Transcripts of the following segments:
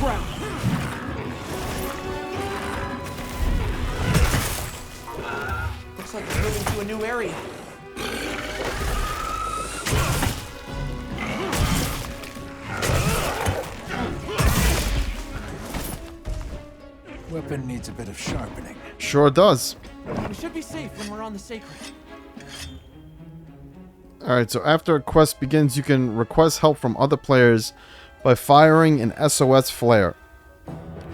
ground. Looks like we're moving to a new area. Weapon needs a bit of sharpening. Sure does. We should be safe when we're on the sacred. Alright, so after a quest begins, you can request help from other players by firing an SOS flare.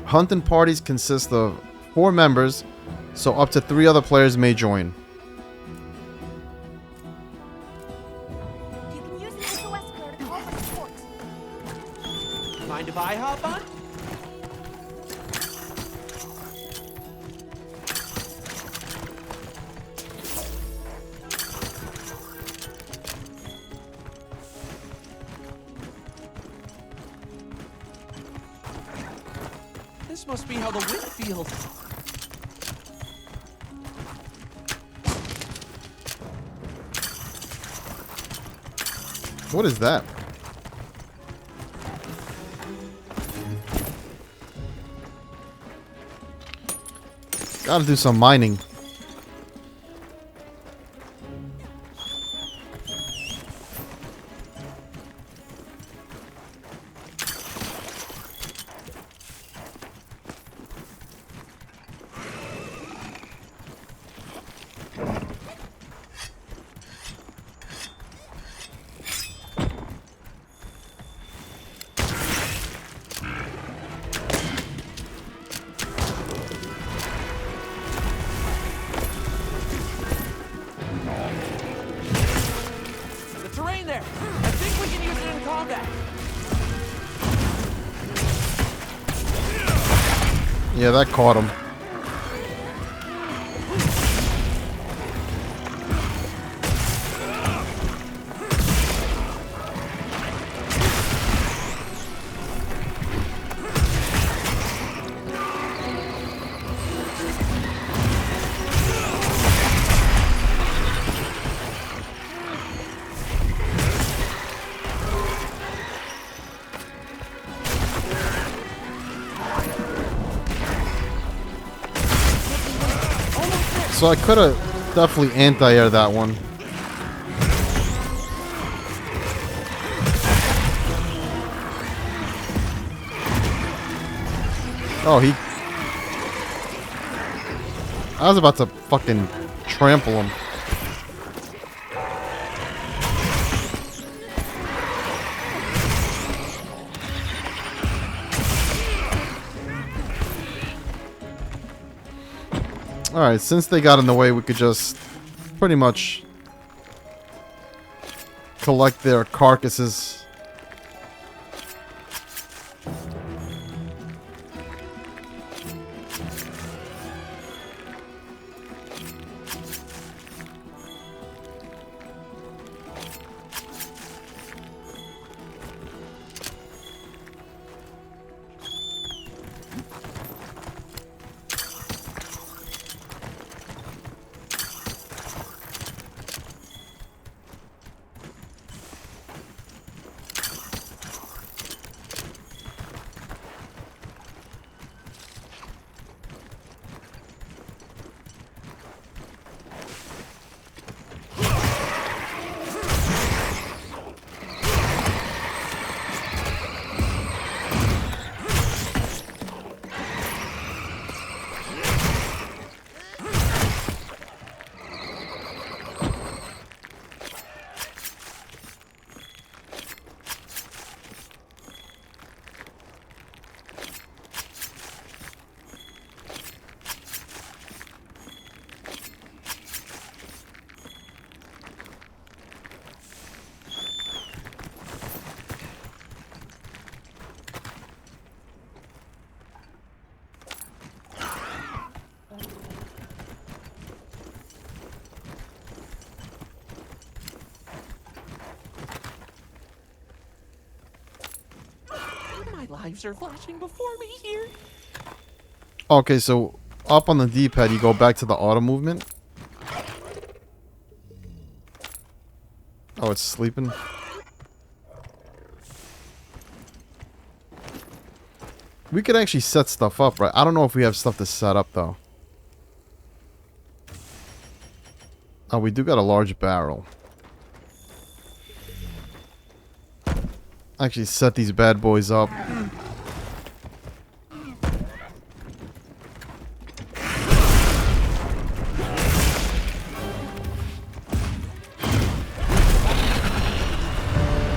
Hunting parties consist of 4 members, so up to 3 other players may join. You can use an SOS flare to call for support. Mind if I hop on? This must be how the wind feels. What is that? Gotta do some mining. The terrain there! I think we can use it in combat. Yeah, that caught him. So I could have definitely anti-air that one. Oh, I was about to fucking trample him. Alright, since they got in the way, we could just pretty much collect their carcasses. Lives are flashing before me here. Okay, so up on the D-pad, you go back to the auto movement. Oh, it's sleeping. We could actually set stuff up, right? I don't know if we have stuff to set up, though. Oh, we do got a large barrel. Actually set these bad boys up.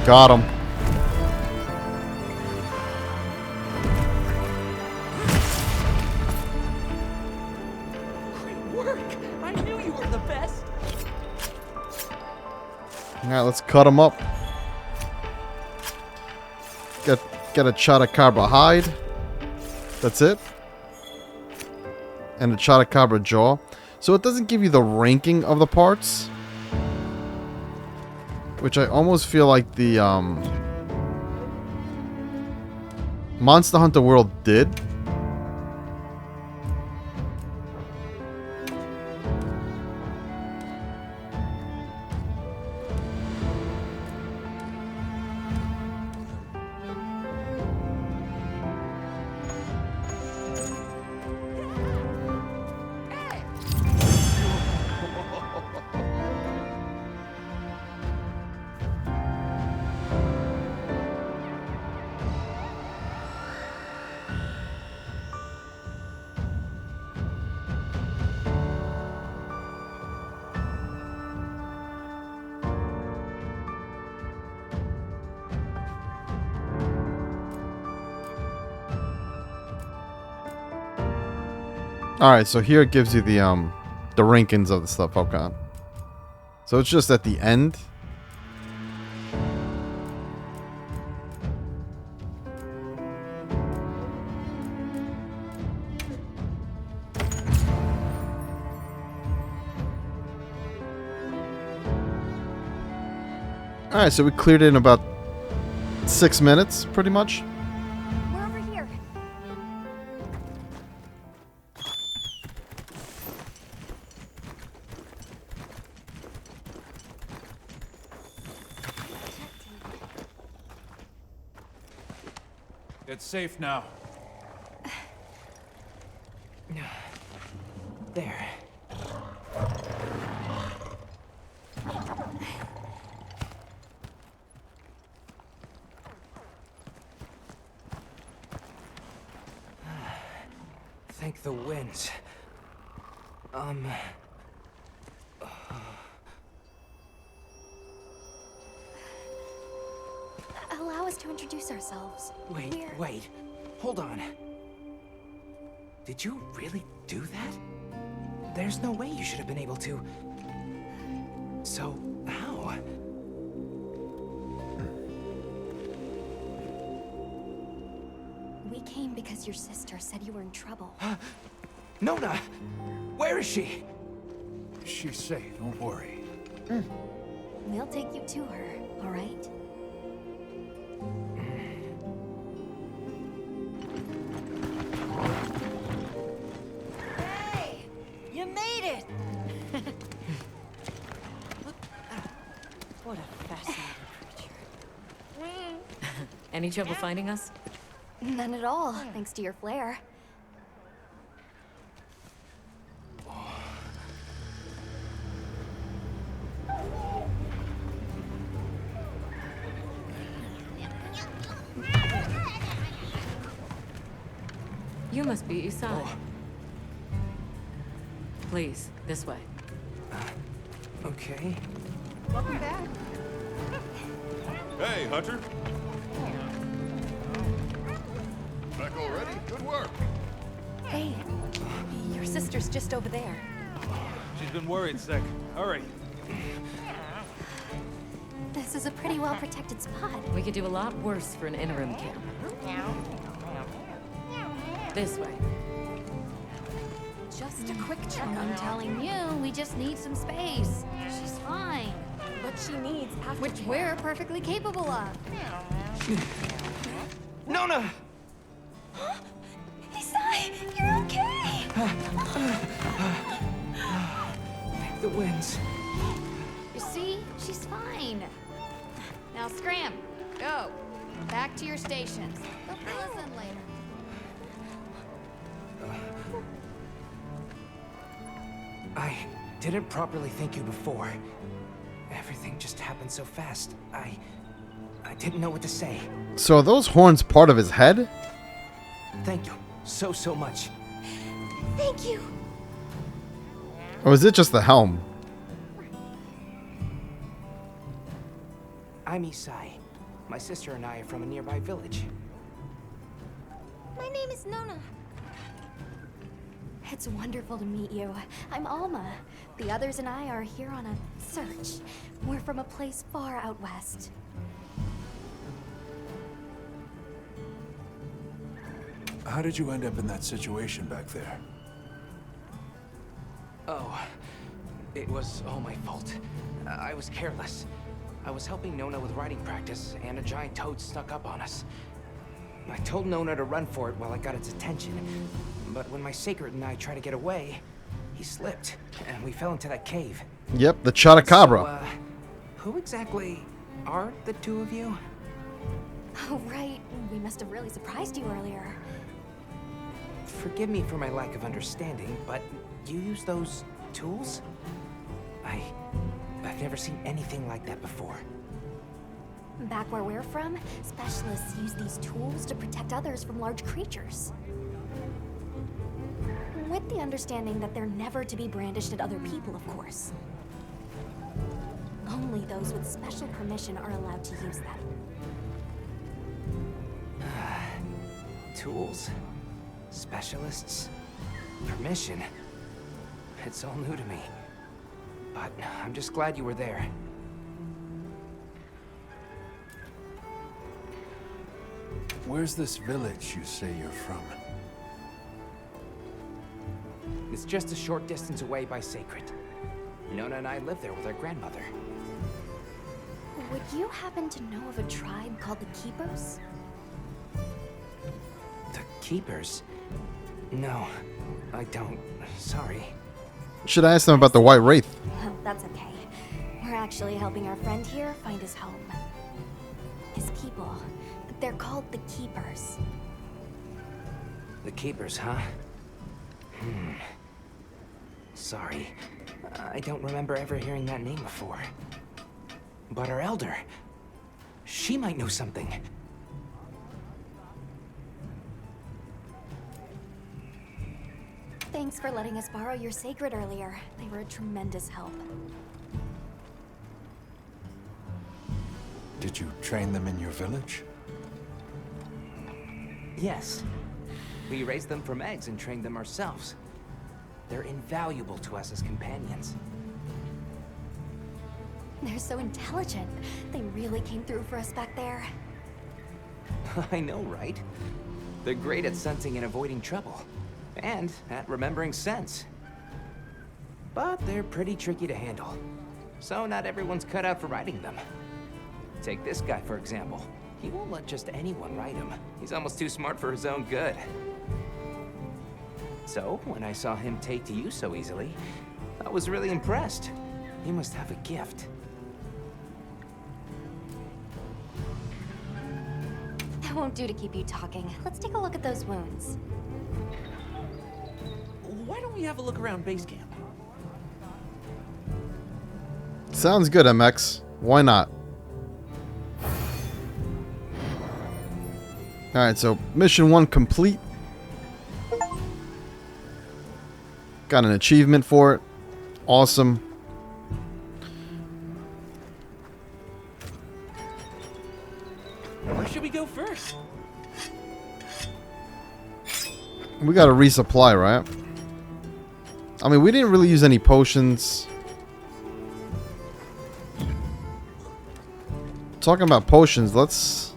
Got him. Great work! I knew you were the best! Alright, let's cut him up. Get a Chotacabra hide. That's it. And a Chotacabra jaw. So it doesn't give you the ranking of the parts. Which I almost feel like the Monster Hunter World did. Alright, so here it gives you the rankings of the stuff. Okay. So it's just at the end. Alright, so we cleared it in about 6 minutes, pretty much. We're over here. It's safe now. There. Thank the winds. Allow us to introduce ourselves. Wait. Hold on. Did you really do that? There's no way you should have been able to. So, how? We came because your sister said you were in trouble. Nona! Where is she? She's safe, don't worry. We'll take you to her, all right? Hey! You made it! What a fascinating creature. Any trouble finding us? None at all, thanks to your flair. You must be Isai. Please, this way. Okay. Welcome back. Hey, Hunter. Back already? Good work. Hey, your sister's just over there. She's been worried sick. Hurry. This is a pretty well-protected spot. We could do a lot worse for an interim camp. This way. Just a quick check. I'm telling you, we just need some space. She's fine. What she needs aftercare. Which we're perfectly capable of. Nona! Isai, you're okay! Thank the winds. You see? She's fine. Now scram. Go. Back to your stations. They'll fill us in later. I didn't properly thank you before. Everything just happened so fast. I didn't know what to say. So are those horns part of his head? Thank you so much. Thank you. Or is it just the helm? I'm Isai. My sister and I are from a nearby village. My name is Nona. It's wonderful to meet you. I'm Alma. The others and I are here on a search. We're from a place far out west. How did you end up in that situation back there? Oh, it was all my fault. I was careless. I was helping Nona with riding practice, and a giant toad snuck up on us. I told Nona to run for it while I got its attention, but when my sacred and I tried to get away, he slipped, and we fell into that cave. Yep, the Chotacabra. So, who exactly are the two of you? Oh, right. We must have really surprised you earlier. Forgive me for my lack of understanding, but you use those tools? I've never seen anything like that before. Back where we're from, specialists use these tools to protect others from large creatures. With the understanding that they're never to be brandished at other people, of course. Only those with special permission are allowed to use them. Tools? Specialists? Permission? It's all new to me. But I'm just glad you were there. Where's this village you say you're from? It's just a short distance away by Sacred. Nona and I live there with our grandmother. Would you happen to know of a tribe called the Keepers? The Keepers? No, I don't. Sorry. Should I ask them about the White Wraith? Well, that's okay. We're actually helping our friend here find his home. His people. They're called the Keepers. The Keepers, huh? Sorry. I don't remember ever hearing that name before. But our elder, she might know something. Thanks for letting us borrow your sacred earlier. They were a tremendous help. Did you train them in your village? Yes. We raised them from eggs and trained them ourselves. They're invaluable to us as companions. They're so intelligent. They really came through for us back there. I know, right? They're great at sensing and avoiding trouble. And at remembering scents. But they're pretty tricky to handle. So not everyone's cut out for riding them. Take this guy, for example. He won't let just anyone ride him. He's almost too smart for his own good. So, when I saw him take to you so easily, I was really impressed. He must have a gift. That won't do to keep you talking. Let's take a look at those wounds. Why don't we have a look around base camp? Sounds good, MX. Why not? Alright, so mission 1 complete. Got an achievement for it. Awesome. Where should we go first? We gotta resupply, right? I mean, we didn't really use any potions. Talking about potions, let's...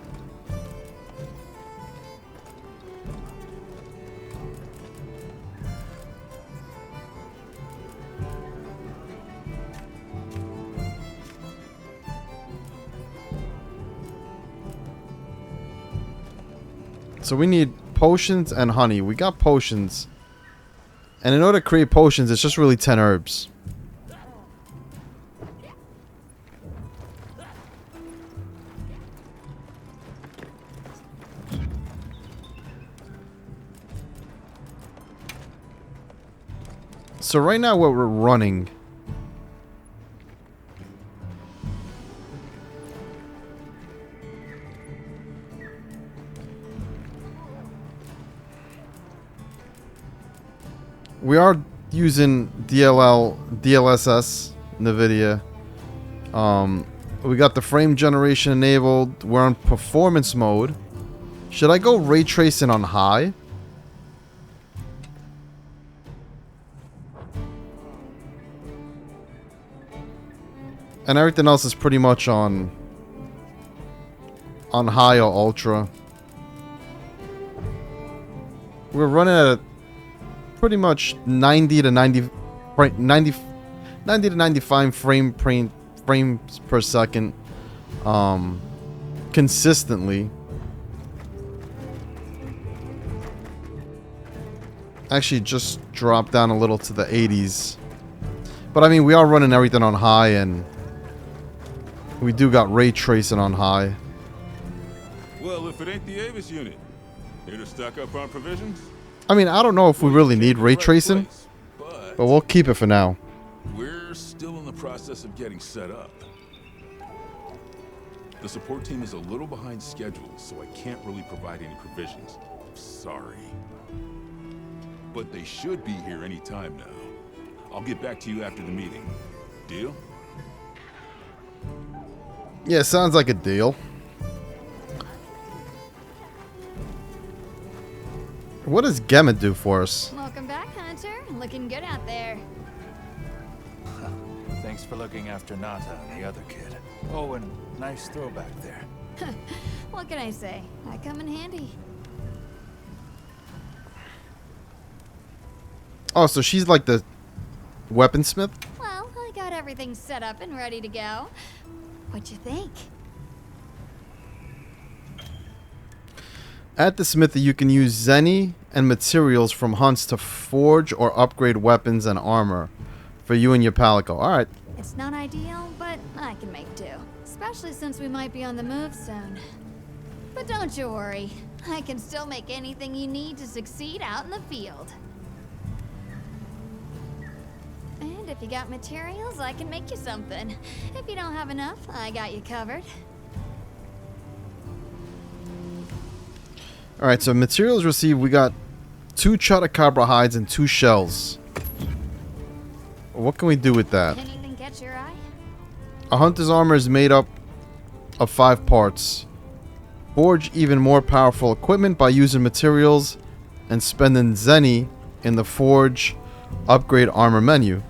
So we need potions and honey. We got potions. And in order to create potions, it's just really 10 herbs. So right now what we're running... We are using DLSS NVIDIA. We got the frame generation enabled. We're on performance mode. Should I go ray tracing on high? And everything else is pretty much on high or ultra. We're running at pretty much 90 to 95 frames per second consistently. Actually just dropped down a little to the 80s. But I mean, we are running everything on high, and we do got ray tracing on high. Well, if it ain't the Avis unit, here to stock up on provisions? I mean, I don't know if we really need ray tracing, but we'll keep it for now. We're still in the process of getting set up. The support team is a little behind schedule, so I can't really provide any provisions. Sorry. But they should be here any time now. I'll get back to you after the meeting. Deal? Yeah, sounds like a deal. What does Gemma do for us? Welcome back, Hunter. Looking good out there. Thanks for looking after Nata and the other kid. Oh, and nice throwback there. What can I say? I come in handy. Oh, so she's like the weaponsmith? Well, I got everything set up and ready to go. What you think? At the smithy, you can use Zenny and materials from hunts to forge or upgrade weapons and armor for you and your Palico. Alright. It's not ideal, but I can make do. Especially since we might be on the move soon. But don't you worry. I can still make anything you need to succeed out in the field. And if you got materials, I can make you something. If you don't have enough, I got you covered. Alright, so materials received, we got 2 Chotacabra hides and 2 shells. What can we do with that? Anything catch your eye? A hunter's armor is made up of 5 parts. Forge even more powerful equipment by using materials and spending Zenny in the Forge Upgrade Armor menu.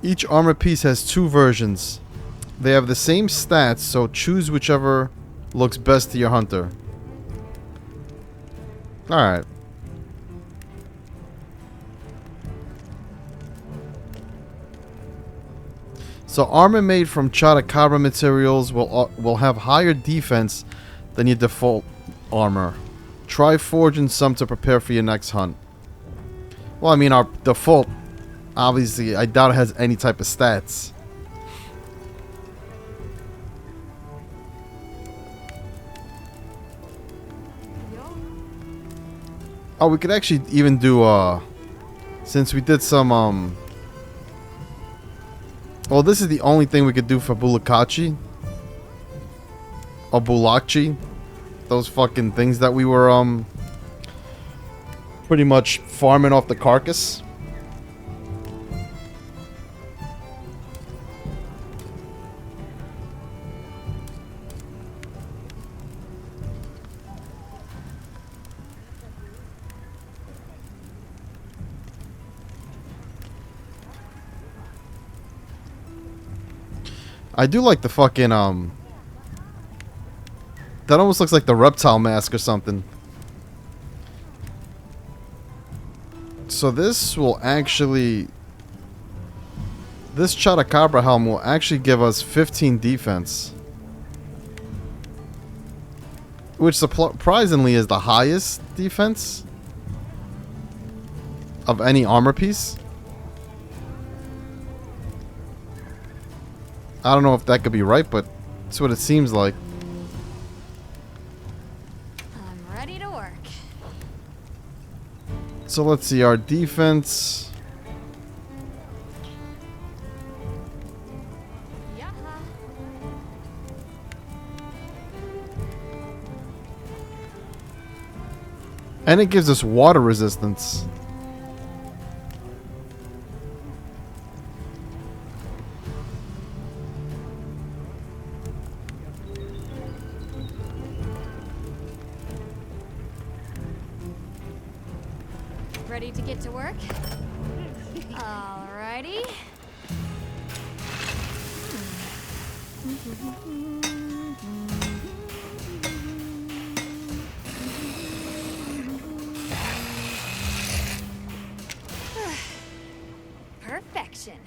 Each armor piece has 2 versions. They have the same stats, so choose whichever looks best to your hunter. Alright. So armor made from Chotacabra materials will have higher defense than your default armor. Try forging some to prepare for your next hunt. Well, I mean, our default, obviously, I doubt it has any type of stats. Oh, we could actually even do, since we did some, well, this is the only thing we could do for Bulakachi. Or Bulakchi. Those fucking things that we were, pretty much farming off the carcass. I do like the fucking, that almost looks like the reptile mask or something. So this will actually, this Chotacabra helm will actually give us 15 defense. Which surprisingly is the highest defense of any armor piece. I don't know if that could be right, but that's what it seems like. I'm ready to work. So let's see, our defense. And it gives us water resistance. Ready to get to work? Alrighty. Perfection.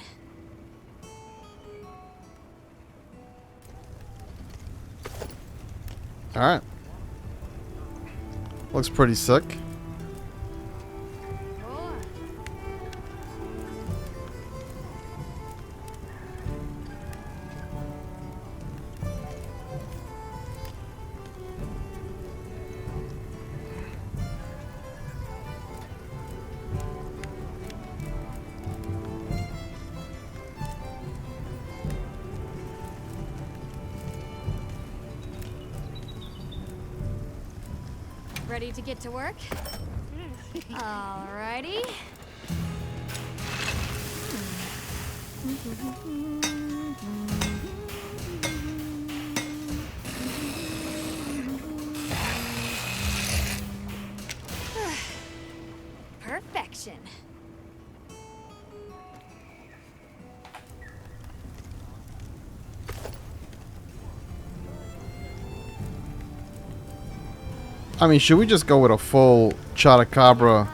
Alright. Looks pretty sick. Ready to get to work? Alrighty. Perfection. I mean, should we just go with a full Chotacabra?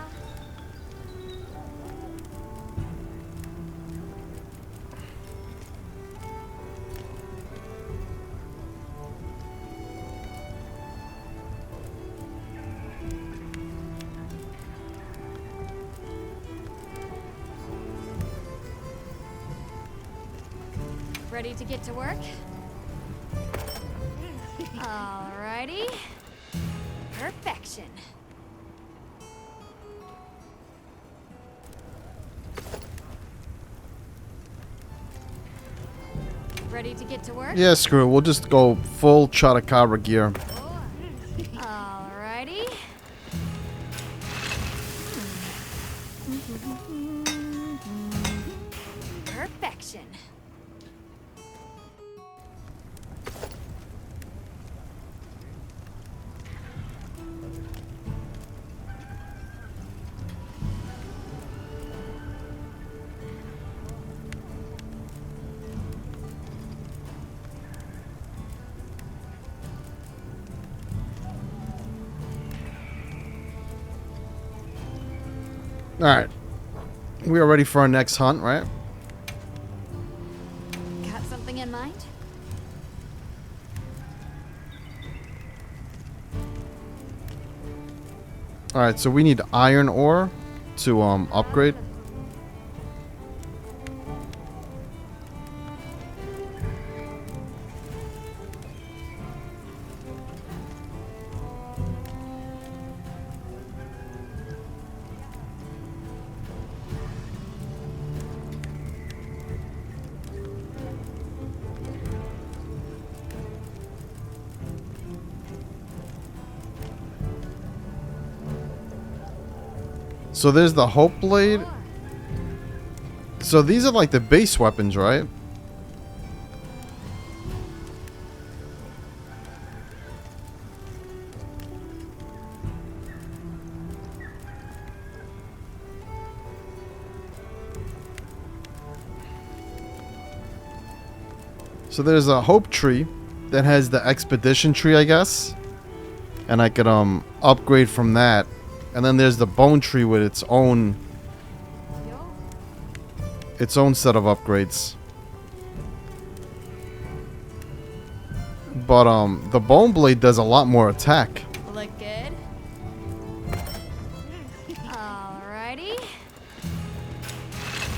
Ready to get to work? Alrighty. Perfection. Ready to get to work? Yeah, screw it. We'll just go full Chotacabra gear. Alrighty. Perfection. Alright. We are ready for our next hunt, right? Got something in mind? Alright, so we need iron ore to upgrade. So there's the Hope Blade. So these are like the base weapons, right? So there's a Hope tree that has the Expedition tree, I guess. And I could upgrade from that. And then there's the Bone tree with its own set of upgrades. But the Bone Blade does a lot more attack. Look good? Alrighty.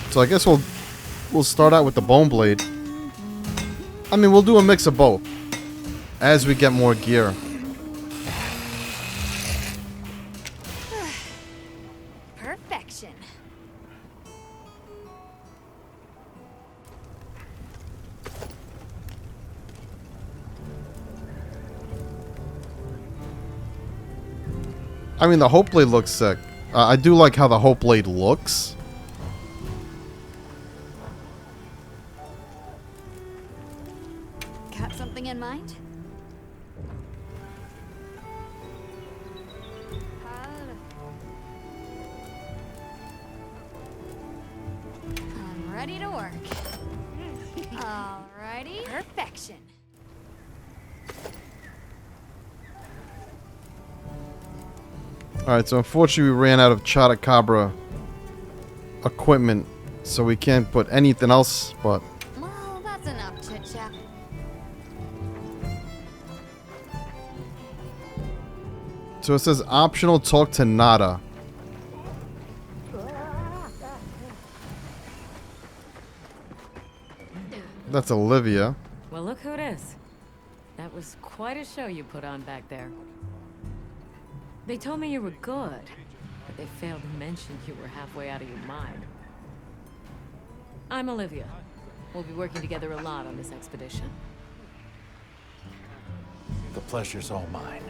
So I guess we'll start out with the Bone Blade. I mean, we'll do a mix of both as we get more gear. Perfection. I mean, the Hope Blade looks sick. I do like how the Hope Blade looks. Got something in mind? I'm ready to work. Alrighty. Perfection. Alright, so unfortunately we ran out of Chotacabra equipment, so we can't put anything else, but... Well, that's enough chit-chat. So it says optional talk to Nada. That's Olivia. Well, look who it is. That was quite a show you put on back there. They told me you were good, but they failed to mention you were halfway out of your mind. I'm Olivia. We'll be working together a lot on this expedition. The pleasure's all mine.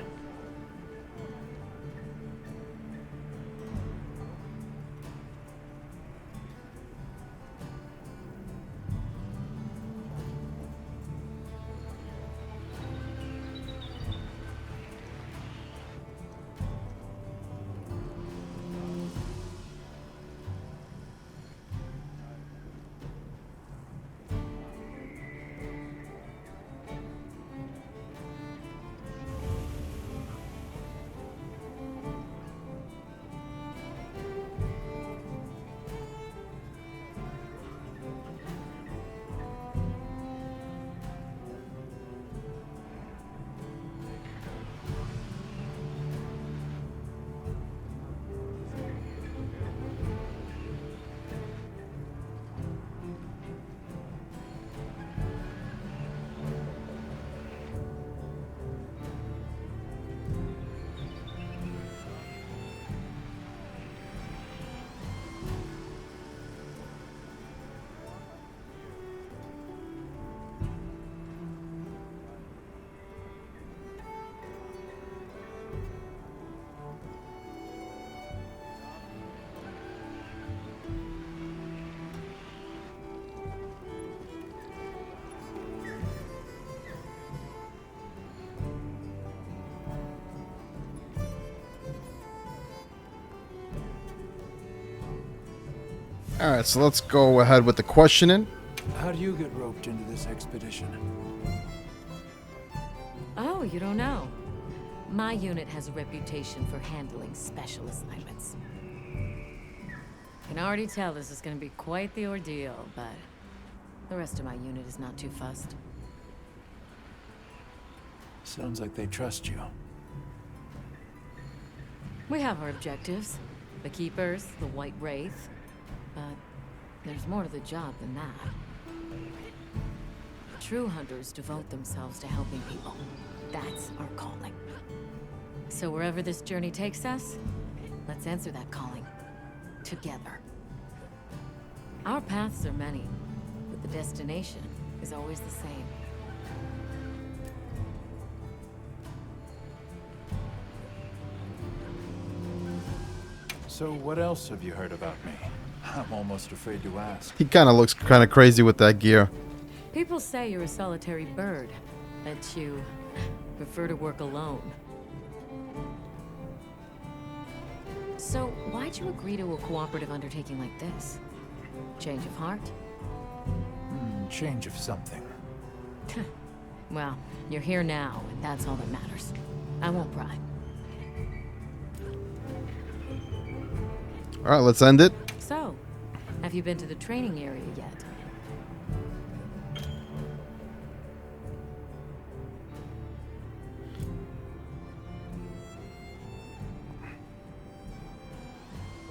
Alright, so let's go ahead with the questioning. How do you get roped into this expedition? Oh, you don't know. My unit has a reputation for handling special assignments. I can already tell this is going to be quite the ordeal, but the rest of my unit is not too fussed. Sounds like they trust you. We have our objectives. The Keepers, the White Wraith. But there's more to the job than that. True hunters devote themselves to helping people. That's our calling. So wherever this journey takes us, let's answer that calling. Together. Our paths are many, but the destination is always the same. So what else have you heard about me? I'm almost afraid to ask. He kind of looks kind of crazy with that gear. People say you're a solitary bird, that you prefer to work alone. So why'd you agree to a cooperative undertaking like this? Change of heart? Change of something. Well, you're here now, and that's all that matters. I won't pry. Alright, let's end it. So, have you been to the training area yet?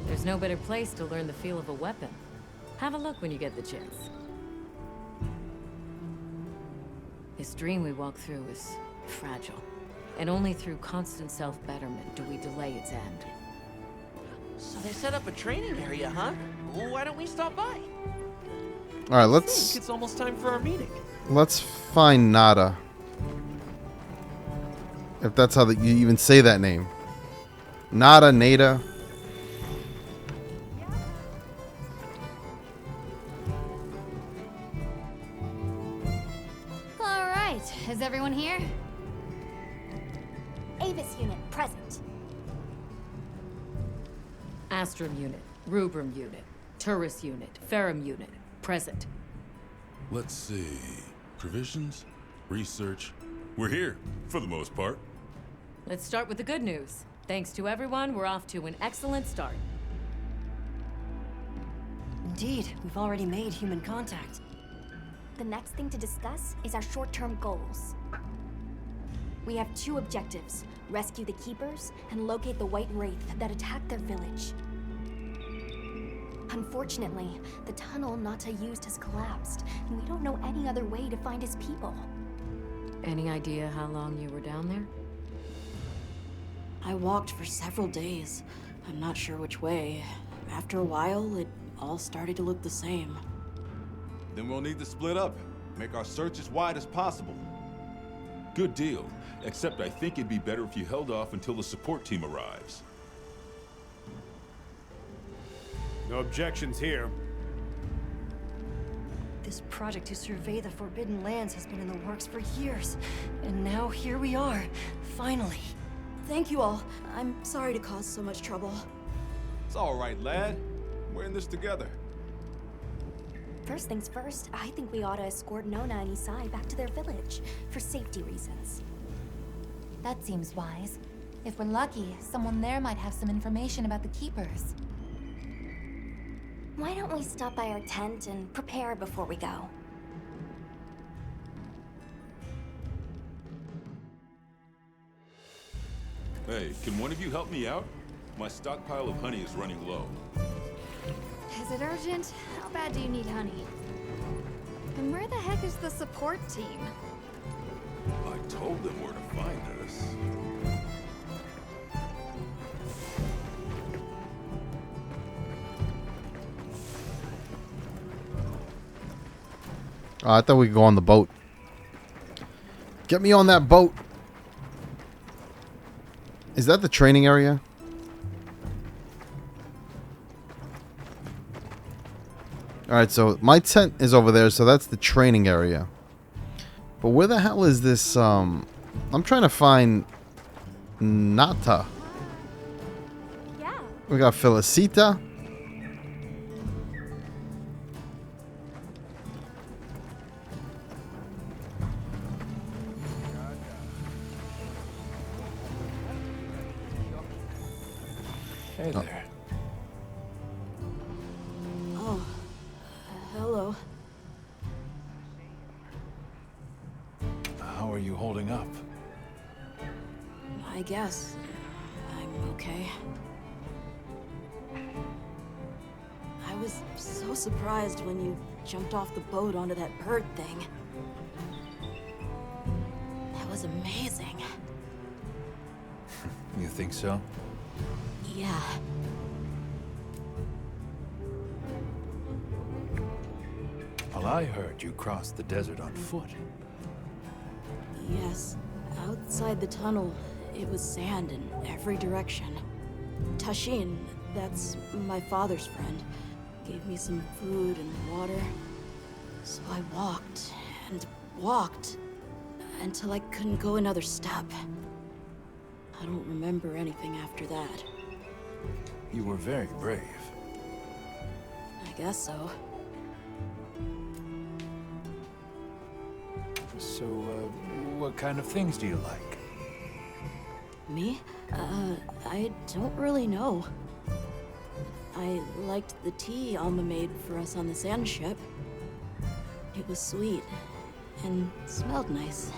There's no better place to learn the feel of a weapon. Have a look when you get the chance. This dream we walk through is fragile, and only through constant self-betterment do we delay its end. So they set up a training area, huh? Well, why don't we stop by? Alright, I think let's it's almost time for our meeting. find Nada. If that's how you even say that name. Nada. All right, is everyone here? Avis unit present. Astrum unit, Rubrum unit, Turris unit, Ferrum unit, present. Let's see. Provisions? Research? We're here, for the most part. Let's start with the good news. Thanks to everyone, we're off to an excellent start. Indeed, we've already made human contact. The next thing to discuss is our short-term goals. We have 2 objectives: rescue the Keepers and locate the White Wraith that attacked their village. Unfortunately, the tunnel Nata used has collapsed, and we don't know any other way to find his people. Any idea how long you were down there? I walked for several days. I'm not sure which way. After a while, it all started to look the same. Then we'll need to split up. Make our search as wide as possible. Good deal. Except I think it'd be better if you held off until the support team arrives. No objections here. This project to survey the Forbidden Lands has been in the works for years. And now here we are, finally. Thank you all. I'm sorry to cause so much trouble. It's all right, lad. We're in this together. First things first, I think we ought to escort Nona and Isai back to their village, for safety reasons. That seems wise. If we're lucky, someone there might have some information about the Keepers. Why don't we stop by our tent and prepare before we go? Hey, can one of you help me out? My stockpile of honey is running low. Is it urgent? How bad do you need honey? And where the heck is the support team? I told them where to find us. Oh, I thought we could go on the boat. Get me on that boat. Is that the training area? Alright, so my tent is over there, so that's the training area. But where the hell is this, I'm trying to find Nata. Yeah. We got Felicita. Hey there. Oh, hello. How are you holding up? I guess I'm okay. I was so surprised when you jumped off the boat onto that bird thing. That was amazing. You think so? Yeah. Well, I heard you crossed the desert on foot. Yes. Outside the tunnel, it was sand in every direction. Tashin, that's my father's friend, gave me some food and water. So I walked and walked until I couldn't go another step. I don't remember anything after that. You were very brave. I guess so. So, what kind of things do you like? Me? I don't really know. I liked the tea Alma made for us on the sand ship. It was sweet and smelled nice.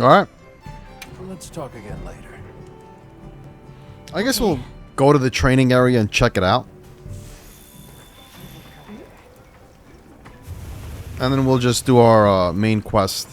Alright. Let's talk again later. I guess we'll go to the training area and check it out. And then we'll just do our main quest.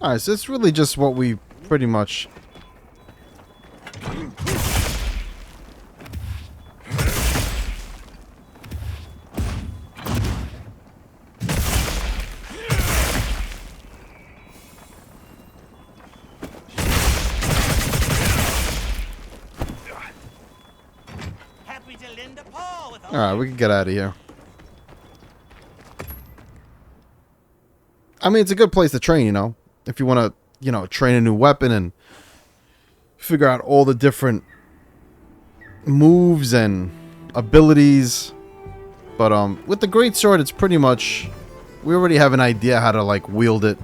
Alright, so it's really just what we pretty much... Alright, we can get out of here. I mean, it's a good place to train, you know? If you want to, you know, train a new weapon and figure out all the different moves and abilities. But with the greatsword, it's pretty much... we already have an idea how to, like, wield it.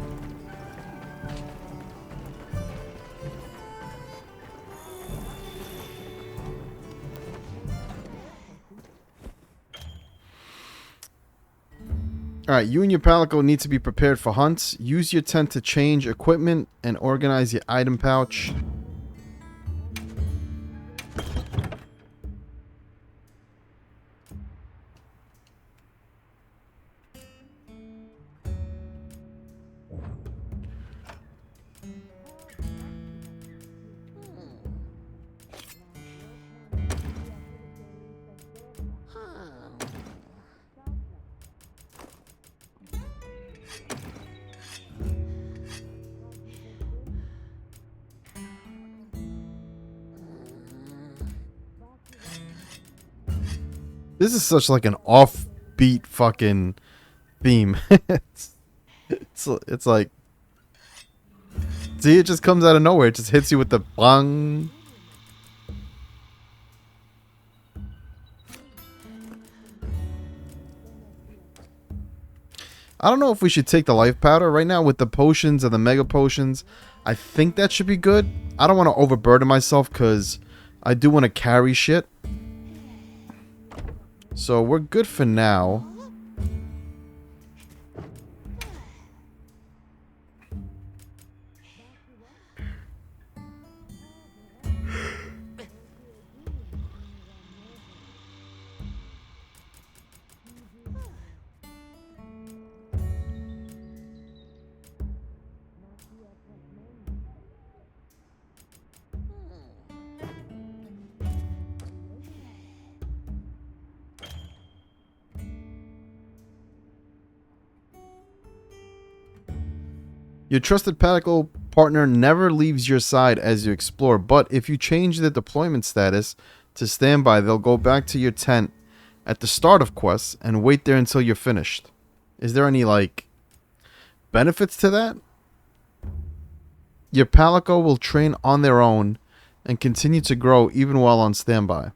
Alright, you and your palico need to be prepared for hunts. Use your tent to change equipment and organize your item pouch. This is such like an offbeat fucking theme. it's like, see, it just comes out of nowhere. It just hits you with the bang. I don't know if we should take the life powder right now with the potions and the mega potions. I think that should be good. I don't want to overburden myself because I do want to carry shit. So we're good for now. Your trusted palico partner never leaves your side as you explore, but if you change the deployment status to standby, they'll go back to your tent at the start of quests and wait there until you're finished. Is there any, like, benefits to that? Your palico will train on their own and continue to grow even while on standby.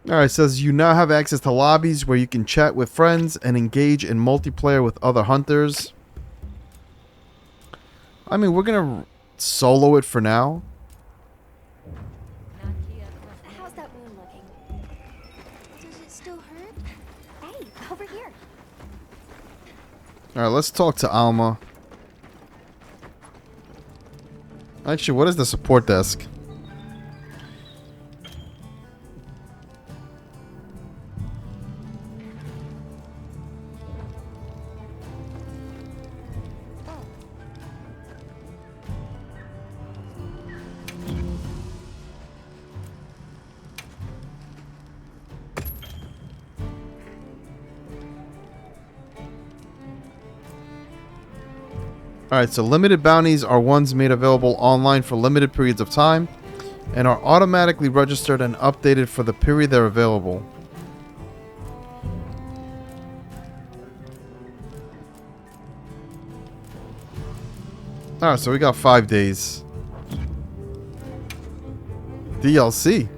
Alright, it says you now have access to lobbies where you can chat with friends and engage in multiplayer with other hunters. I mean, we're gonna solo it for now. How's that wound looking? Does it still hurt? Hey, over here. Alright, let's talk to Alma. Actually, what is the support desk? Alright, so limited bounties are ones made available online for limited periods of time and are automatically registered and updated for the period they're available. Alright, so we got 5 days. DLC.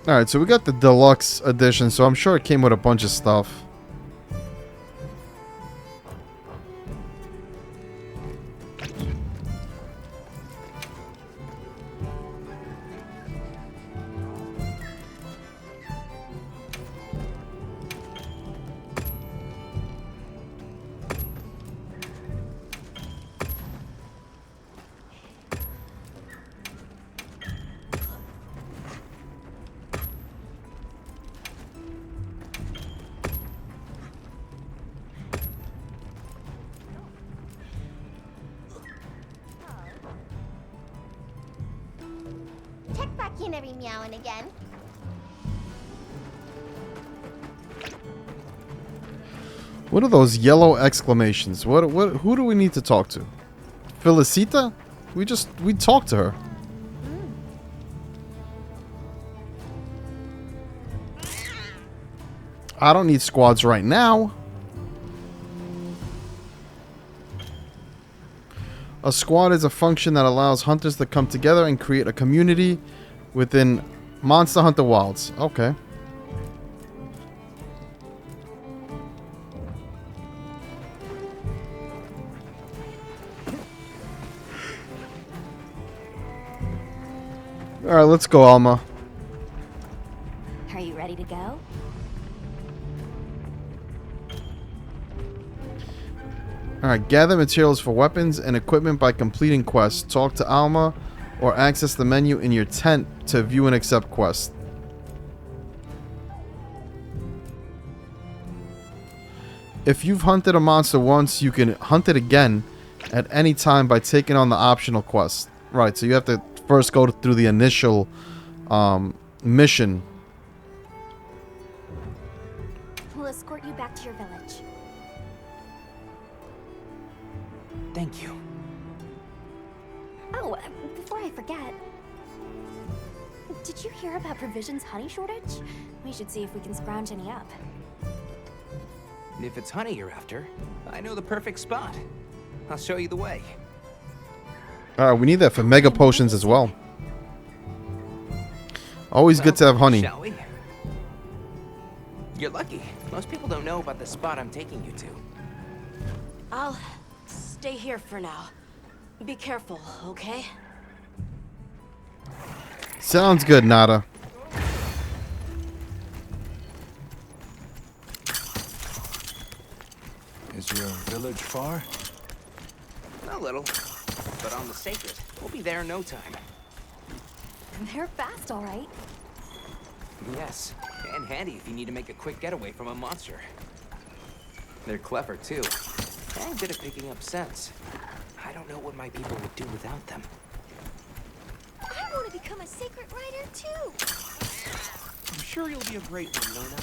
Alright, so we got the deluxe edition, so I'm sure it came with a bunch of stuff. Check back in every meow and again. What are those yellow exclamations? Who do we need to talk to? Felicita? We talked to her. I don't need squads right now. A squad is a function that allows hunters to come together and create a community within Monster Hunter Wilds. Okay. Alright, let's go, Alma. Are you ready to go? Alright, gather materials for weapons and equipment by completing quests. Talk to Alma or access the menu in your tent to view and accept quests. If you've hunted a monster once, you can hunt it again at any time by taking on the optional quest. Right, so you have to first go through the initial mission. We'll escort you back to your village. Thank you. Oh, before I forget, did you hear about provisions honey shortage? We should see if we can scrounge any up. If it's honey you're after, I know the perfect spot. I'll show you the way. Alright, we need that for mega potions as well. Always good to have honey. Shall we? You're lucky. Most people don't know about the spot I'm taking you to. I'll stay here for now. Be careful, okay? Sounds good, Nada. Is your village far? A little, but on the sacred. We'll be there in no time. They're fast, all right. Yes, and handy if you need to make a quick getaway from a monster. They're clever, too, and good at picking up scents. I don't know what my people would do without them. I want to become a sacred rider too. I'm sure you'll be a great one, Luna.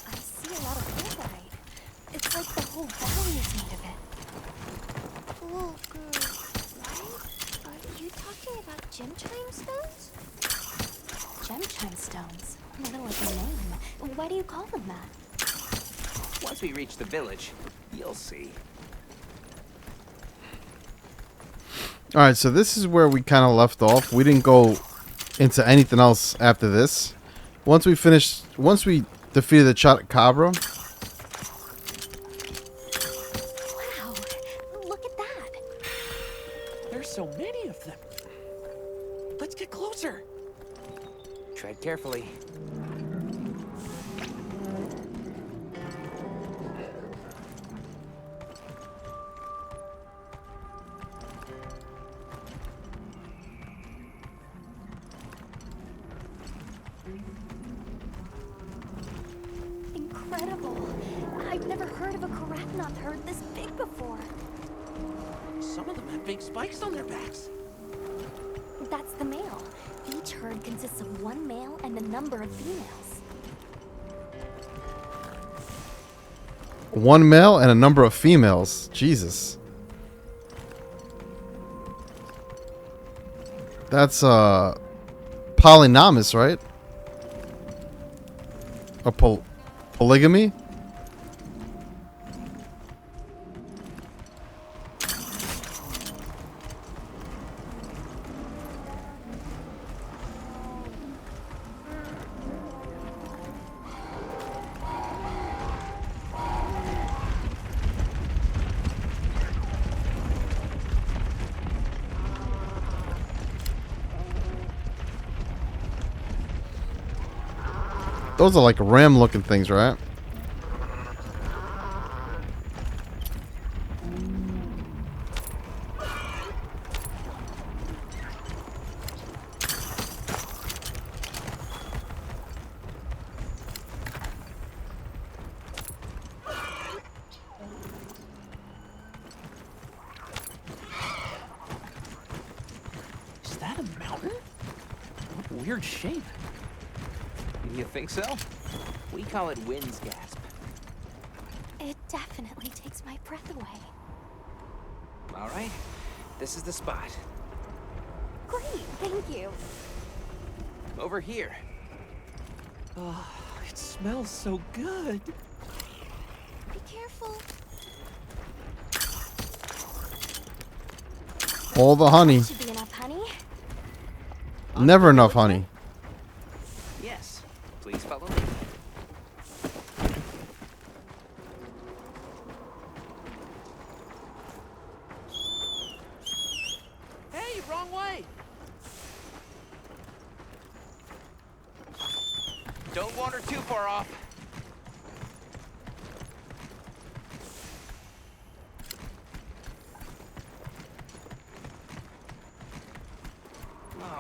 I see a lot of fluorite. It's like the whole valley is made of it. Oh, good. Right? Are you talking about gem chime stones? Gem chime stones. I don't like the name. Why do you call them that? Once we reach the village, you'll see. Alright, so this is where we kind of left off. We didn't go into anything else after this. Once we defeated the Chotacabra. Wow, look at that. There's so many of them. Let's get closer. Tread carefully. Incredible. I've never heard of a Karachnoth herd this big before. Some of them have big spikes on their backs. That's the male. Each herd consists of one male and a number of females. One male and a number of females. Jesus. That's polynomous, right? A polygamy? Those are like ram looking things, right? Is that a mountain? What weird shape. You think so? We call it wind's gasp. It definitely takes my breath away. All right, this is the spot. Great, thank you. Over here. Oh, it smells so good. Be careful. All the honey. Should be enough honey. Never enough honey. Yes, please follow me. Hey, wrong way. Don't wander too far off.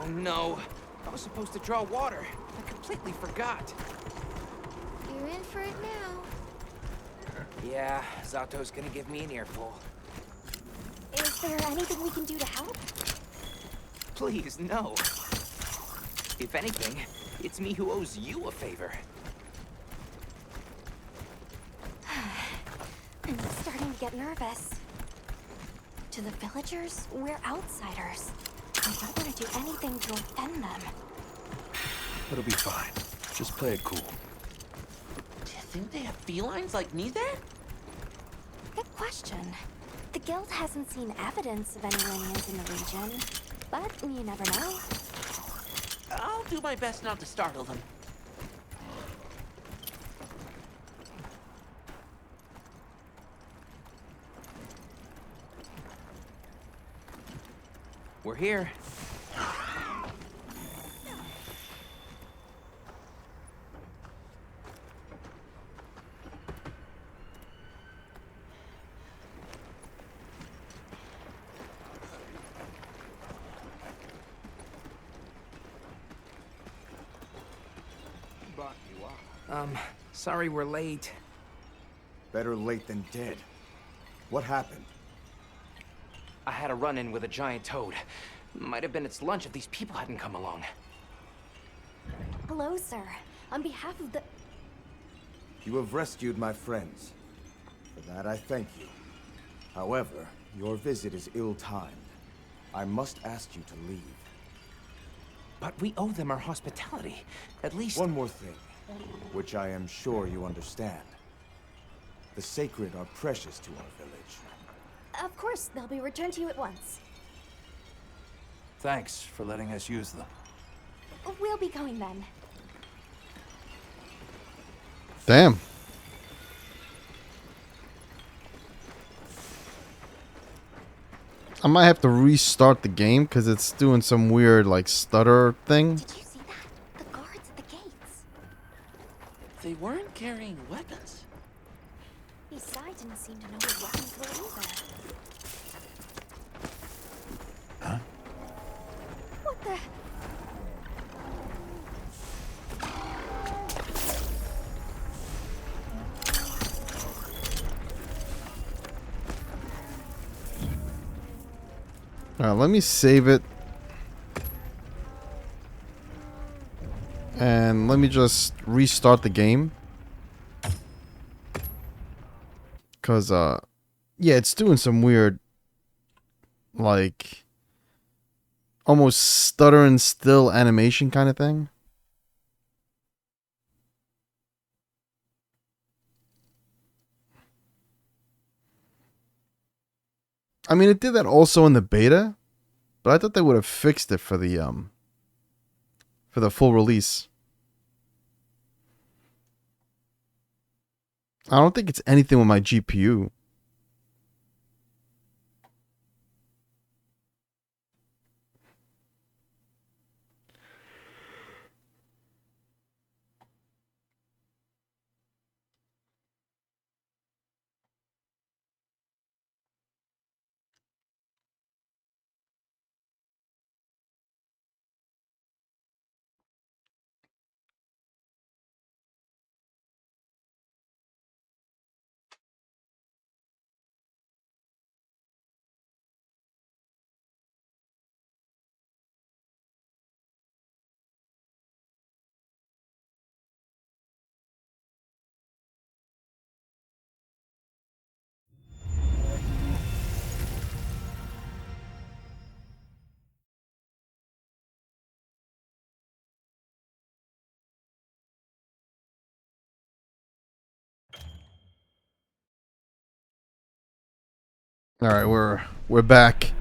Oh no, I was supposed to draw water. I completely forgot. You're in for it now. Yeah, Zato's gonna give me an earful. Is there anything we can do to help? Please, no. If anything, it's me who owes you a favor. I'm starting to get nervous. To the villagers, we're outsiders. I don't want to do anything to offend them. It'll be fine. Just play it cool. Do you think they have felines like me there? Good question. The guild hasn't seen evidence of any lineage in the region, but you never know. I'll do my best not to startle them. We're here. Sorry we're late. Better late than dead. What happened? I had a run-in with a giant toad. Might have been its lunch if these people hadn't come along. Hello, sir. On behalf of the... You have rescued my friends. For that I thank you. However, your visit is ill-timed. I must ask you to leave. But we owe them our hospitality. At least... One more thing, which I am sure you understand. The sacred are precious to our village. Of course, they'll be returned to you at once. Thanks for letting us use them. We'll be going then. Damn. I might have to restart the game because it's doing some weird like stutter thing. Did you see that? The guards at the gates. They weren't carrying weapons. Besides, didn't seem to know what weapons were either. Huh? What the... Alright, let me save it. And let me just restart the game. Cause yeah, it's doing some weird like almost stutter and still animation kind of thing. I mean, it did that also in the beta, but I thought they would have fixed it for the full release. I don't think it's anything with my GPU. All right, we're back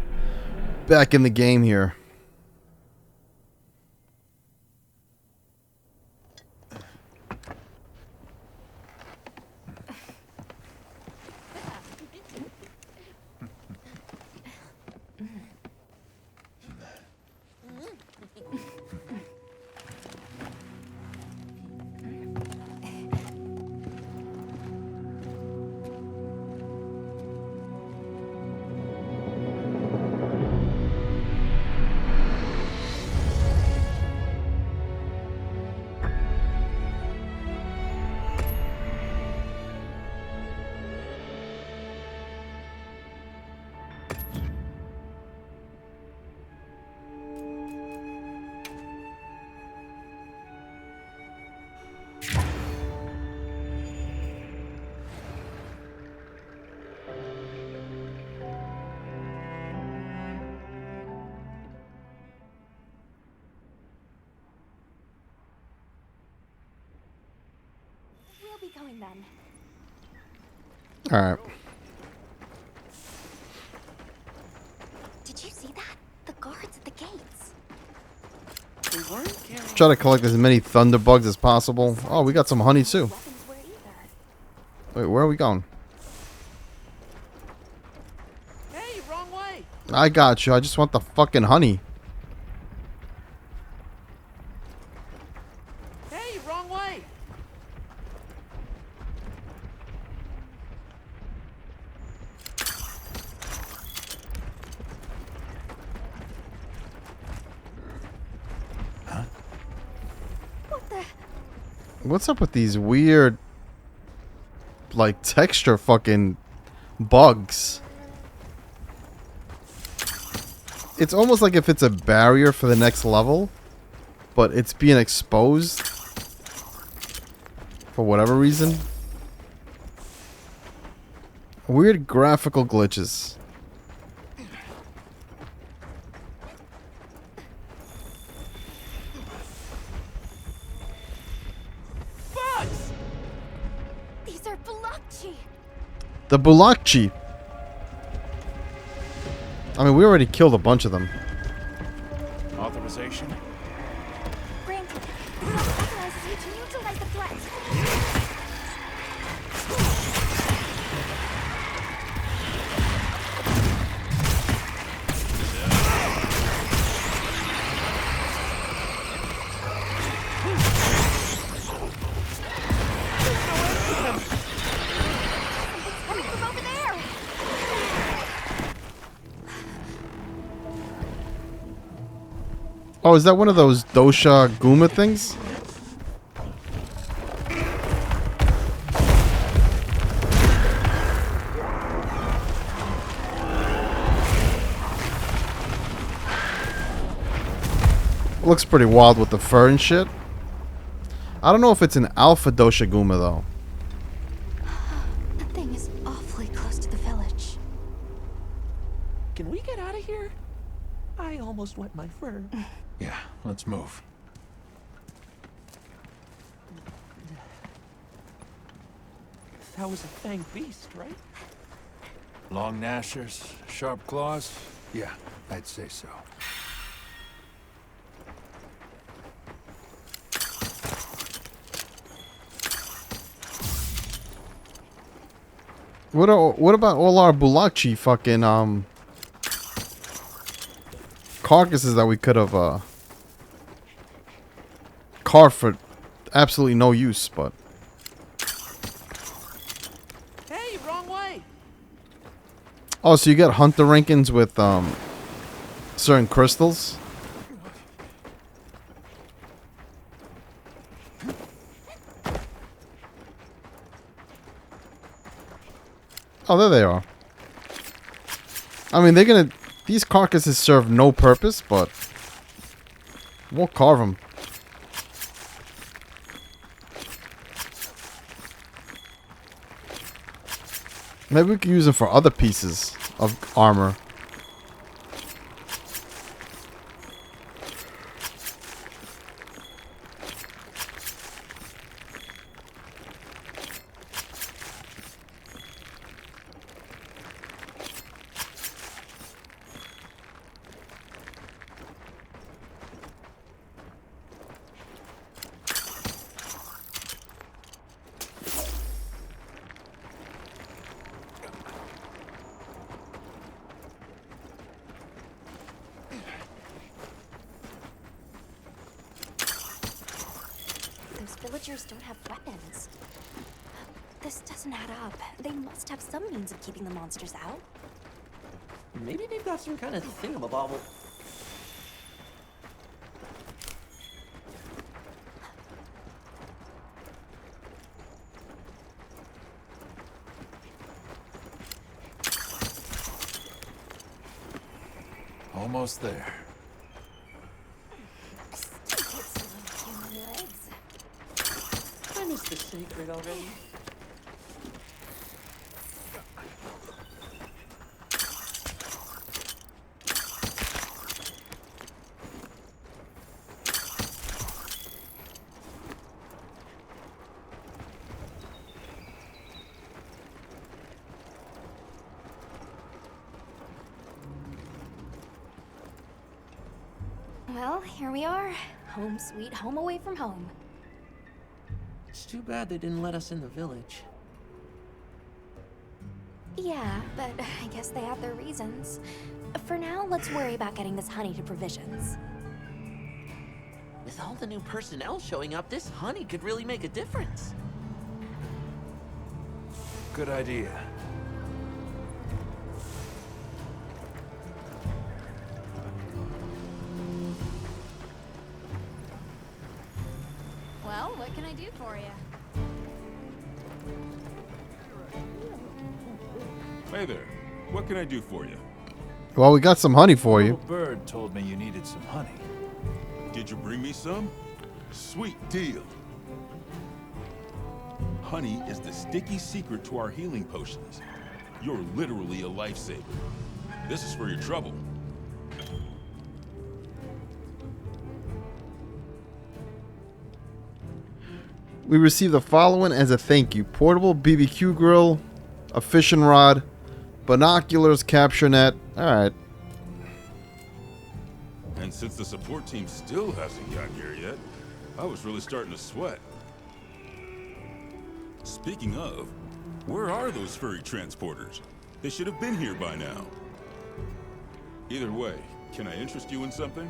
in the game here. We'll be going then. All right. Did you see that? The guards at the gates. They weren't carrying... Try to collect as many thunderbugs as possible. Oh, we got some honey too. Weapons were either. Wait, where are we going? Hey, wrong way. I got you. I just want the fucking honey. Hey, wrong way. What the? What's up with these weird, like, texture fucking bugs? It's almost like if it's a barrier for the next level, but it's being exposed for whatever reason. Weird graphical glitches. Bugs! These are Bulakchi. The Bulakchi. I mean, we already killed a bunch of them. Authorization? Granted, this authorizes you to neutralize the threat. Something's coming from over there. Oh, is that one of those dosha Guma things? Looks pretty wild with the fur and shit. I don't know if it's an alpha dosha Guma though. That thing is awfully close to the village. Can we get out of here? I almost wet my fur. Yeah, let's move. That was a fanged beast, right? Long gnashers, sharp claws? Yeah, I'd say so. What about all our Bulakchi fucking carcasses that we could have carved for absolutely no use, but Hey, wrong way. oh, so you get hunter rankings with certain crystals? Oh, there they are. I mean, they're gonna... These carcasses serve no purpose, but we'll carve them. Maybe we can use them for other pieces of armor. villagers don't have weapons. This doesn't add up. They must have some means of keeping the monsters out. Maybe they've got some kind of thingamabobble. Almost there. I miss the sacred already. Well, here we are. Home sweet home away from home. It's too bad they didn't let us in the village. Yeah, but I guess they have their reasons. For now, let's worry about getting this honey to provisions. With all the new personnel showing up, this honey could really make a difference. Good idea. Well, what can I do for you? Hey there. What can I do for you? Well, we got some honey for A you. little bird told me you needed some honey. Did you bring me some? Sweet deal. Honey is the sticky secret to our healing potions. You're literally a lifesaver. This is for your trouble. We received the following as a thank you: portable BBQ grill, a fishing rod, binoculars, capture net. All right. And since the support team still hasn't gotten here yet, I was really starting to sweat. Speaking of, where are those furry transporters? They should have been here by now. Either way, can I interest you in something?